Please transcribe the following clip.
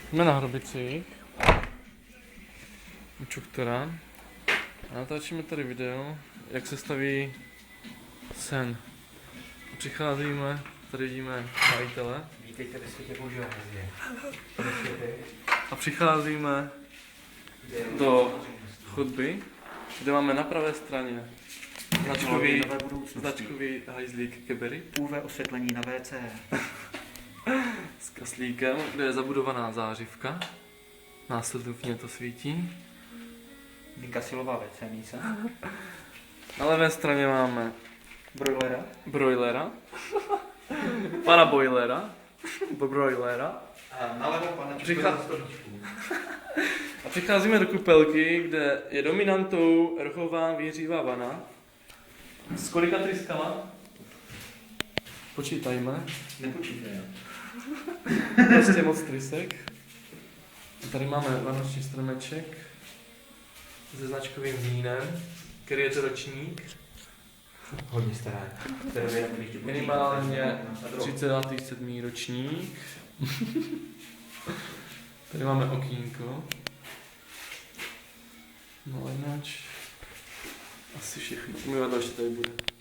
Jsme na Hrobicích u Čuktora a natáčíme tady video, jak se staví sen. Přicházíme, tady vidíme majitele. Vítejte ve světě božího hvězdě. A přicházíme do chodby, kde máme na pravé straně značkový hajzlík Kebery UV osvětlení na WC. s kaslíkem, kde je zabudovaná zářivka. Následovně to svítí. Vykasilová WC mísa. Na levé straně máme Broilera. pana Boilera, broilera. A nalevo pana A přicházíme do kupelky, kde je dominantou rchová výhřívá vana. S kolika tryskama? Počítajme. Nepočítej. Prostě moc trysek. A tady máme vánoční stromeček se značkovým vínem, který je to ročník. Hodně staré. Minimálně 37. ročník. Tady máme okýnko. No a jináč asi všechno. Umyvadlo ještě tady bude.